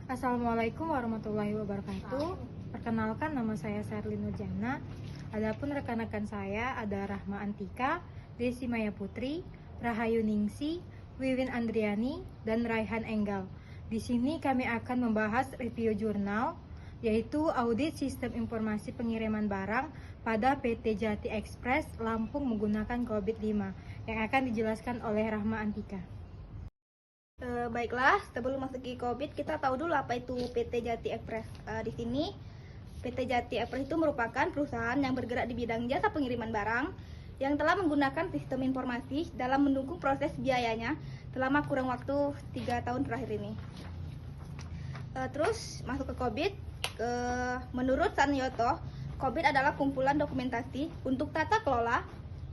Assalamualaikum warahmatullahi wabarakatuh. Perkenalkan, nama saya Sherlyn Nurjana. Adapun rekan-rekan saya ada Rahma Antika, Desi Maya Putri, Rahayu Ningsi, Wiwin Andriani, dan Raihan Enggal. Di sini kami akan membahas review jurnal, yaitu audit sistem informasi pengiriman barang pada PT Jati Express Lampung menggunakan COVID-5 yang akan dijelaskan oleh Rahma Antika. Baiklah, sebelum masuk ke COVID, kita tahu dulu apa itu PT Jati Express. Di sini, PT Jati Express itu merupakan perusahaan yang bergerak di bidang jasa pengiriman barang yang telah menggunakan sistem informasi dalam mendukung proses biayanya selama kurang waktu 3 tahun terakhir ini. Terus masuk ke COVID, menurut Sanyoto, COVID adalah kumpulan dokumentasi untuk tata kelola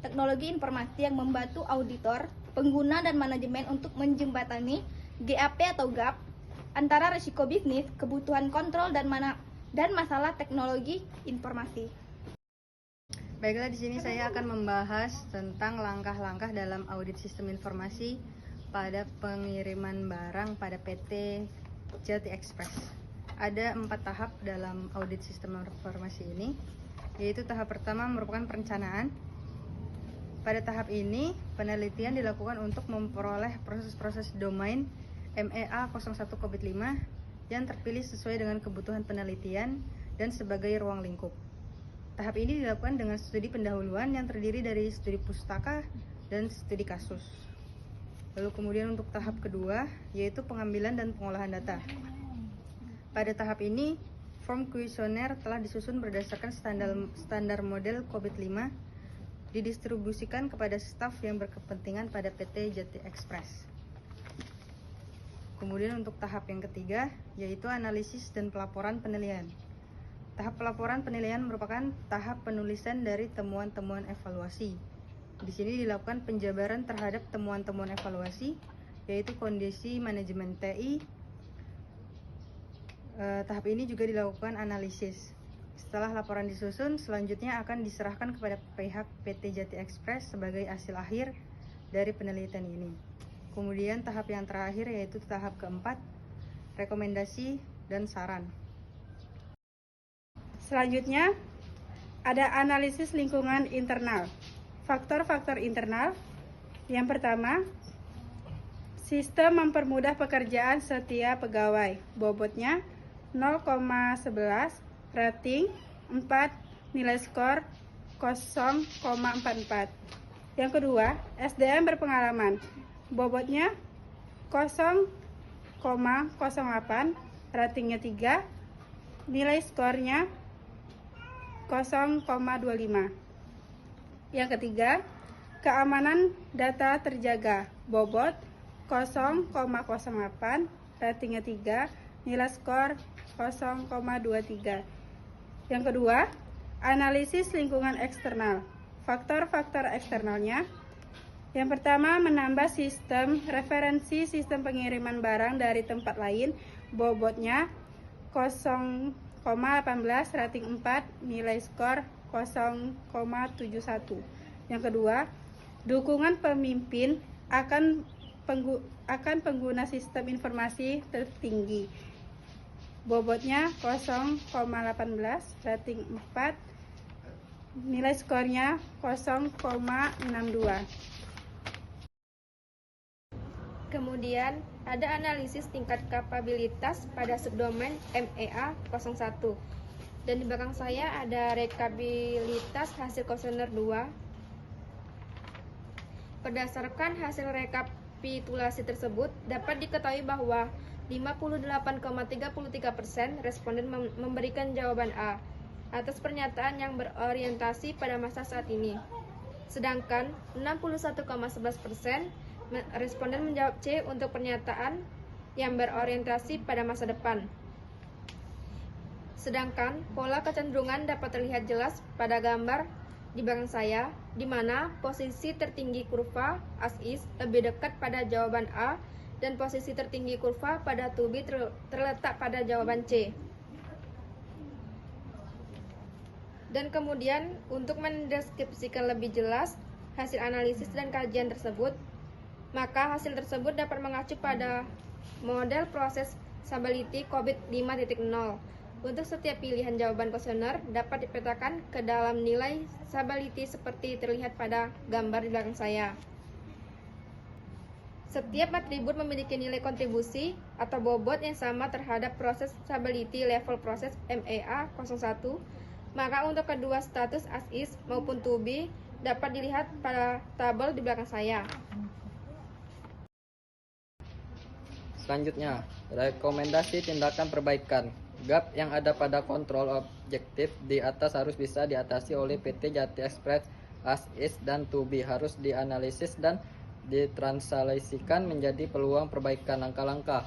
teknologi informasi yang membantu auditor, pengguna, dan manajemen untuk menjembatani GAP atau GAP antara risiko bisnis, kebutuhan kontrol, dan masalah teknologi informasi. Baiklah, di sini saya akan membahas tentang langkah-langkah dalam audit sistem informasi pada pengiriman barang pada PT Jati Express. Ada 4 tahap dalam audit sistem informasi ini, yaitu tahap pertama merupakan perencanaan. Pada tahap ini, penelitian dilakukan untuk memperoleh proses-proses domain MEA 01 COVID-5 yang terpilih sesuai dengan kebutuhan penelitian dan sebagai ruang lingkup. Tahap ini dilakukan dengan studi pendahuluan yang terdiri dari studi pustaka dan studi kasus. Lalu kemudian untuk tahap kedua, yaitu pengambilan dan pengolahan data. Pada tahap ini, form kuesioner telah disusun berdasarkan standar model COVID-5 didistribusikan kepada staf yang berkepentingan pada PT Jati Express. Kemudian untuk tahap yang ketiga, yaitu analisis dan pelaporan penilaian. Tahap pelaporan penilaian merupakan tahap penulisan dari temuan-temuan evaluasi. Di sini dilakukan penjabaran terhadap temuan-temuan evaluasi, yaitu kondisi manajemen TI. Tahap ini juga dilakukan analisis. Setelah laporan disusun, selanjutnya akan diserahkan kepada pihak PT Jati Express sebagai hasil akhir dari penelitian ini. Kemudian tahap yang terakhir yaitu tahap keempat, rekomendasi dan saran. Selanjutnya, ada analisis lingkungan internal. Faktor-faktor internal. Yang pertama, sistem mempermudah pekerjaan setiap pegawai. Bobotnya 0,11, rating 4, nilai skor 0,44. Yang kedua, SDM berpengalaman. Bobotnya 0,08, ratingnya 3, nilai skornya 0,25. Yang ketiga, keamanan data terjaga. Bobot 0,08, ratingnya 3, nilai skor 0,23. Yang kedua, analisis lingkungan eksternal. Faktor-faktor eksternalnya. Yang pertama, menambah sistem referensi sistem pengiriman barang dari tempat lain. Bobotnya 0,18, rating 4, nilai skor 0,71. Yang kedua, dukungan pemimpin akan pengguna sistem informasi tertinggi. Bobotnya 0,18, rating 4, nilai skornya 0,62. Kemudian ada analisis tingkat kapabilitas pada subdomain MEA 01. Dan di belakang saya ada rekapabilitas hasil kuesioner 2. Berdasarkan hasil rekapitulasi tersebut, dapat diketahui bahwa 58,33% responden memberikan jawaban A atas pernyataan yang berorientasi pada masa saat ini. Sedangkan 61,11% responden menjawab C untuk pernyataan yang berorientasi pada masa depan. Sedangkan pola kecenderungan dapat terlihat jelas pada gambar di belakang saya, di mana posisi tertinggi kurva as is lebih dekat pada jawaban A dan posisi tertinggi kurva pada to be terletak pada jawaban C. Dan kemudian untuk mendeskripsikan lebih jelas hasil analisis dan kajian tersebut, maka hasil tersebut dapat mengacu pada model proses Stability COVID 5.0. Untuk setiap pilihan jawaban kuesioner dapat dipetakan ke dalam nilai stability seperti terlihat pada gambar di belakang saya. Setiap atribut memiliki nilai kontribusi atau bobot yang sama terhadap proses stability level proses MEA 01, maka untuk kedua status as is maupun to be dapat dilihat pada tabel di belakang saya. Selanjutnya, rekomendasi tindakan perbaikan. Gap yang ada pada kontrol objektif di atas harus bisa diatasi oleh PT Jati Express as is dan to be, harus dianalisis dan ditranslasikan menjadi peluang perbaikan. Langkah-langkah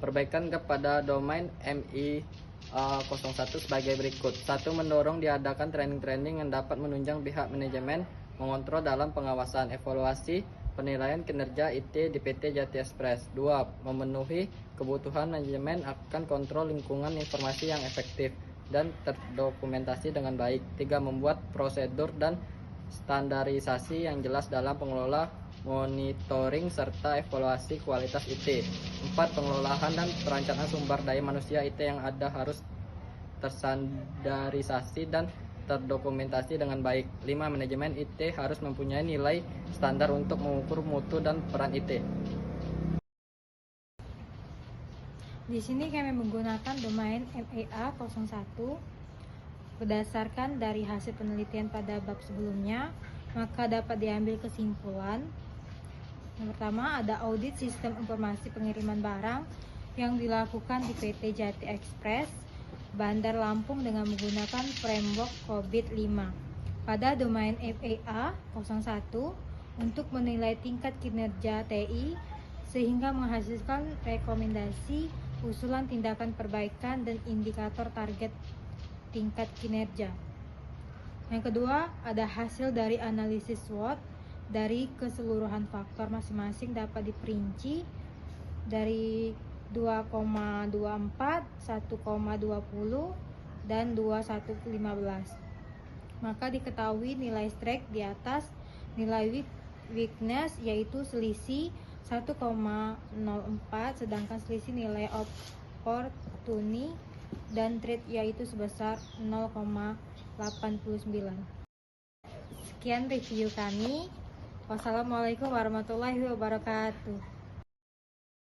perbaikan gap pada domain MI 01 sebagai berikut. 1. Mendorong diadakan training-training yang dapat menunjang pihak manajemen mengontrol dalam pengawasan, evaluasi, penilaian kinerja IT di PT Jati Express. 2. Memenuhi kebutuhan manajemen akan kontrol lingkungan informasi yang efektif dan terdokumentasi dengan baik. 3. Membuat prosedur dan standarisasi yang jelas dalam pengelola, monitoring, serta evaluasi kualitas IT. 4. Pengelolaan dan perencanaan sumber daya manusia IT yang ada harus terstandarisasi dan terdokumentasi dengan baik. 5. Manajemen IT harus mempunyai nilai standar untuk mengukur mutu dan peran IT. Di sini kami menggunakan domain MEA 01 berdasarkan dari hasil penelitian pada bab sebelumnya, maka dapat diambil kesimpulan. Yang pertama, ada audit sistem informasi pengiriman barang yang dilakukan di PT Jati Express Bandar Lampung dengan menggunakan framework COVID 5 pada domain MEA 01 untuk menilai tingkat kinerja TI sehingga menghasilkan rekomendasi, usulan tindakan perbaikan dan indikator target tingkat kinerja. Yang kedua, ada hasil dari analisis SWOT dari keseluruhan faktor masing-masing dapat diperinci dari 2,24, 1,20, dan 2,115. Maka diketahui nilai strength di atas nilai weakness yaitu selisih 1,04, sedangkan selisih nilai opportunity dan trade yaitu sebesar 0,89. Sekian review kami. Wassalamualaikum warahmatullahi wabarakatuh.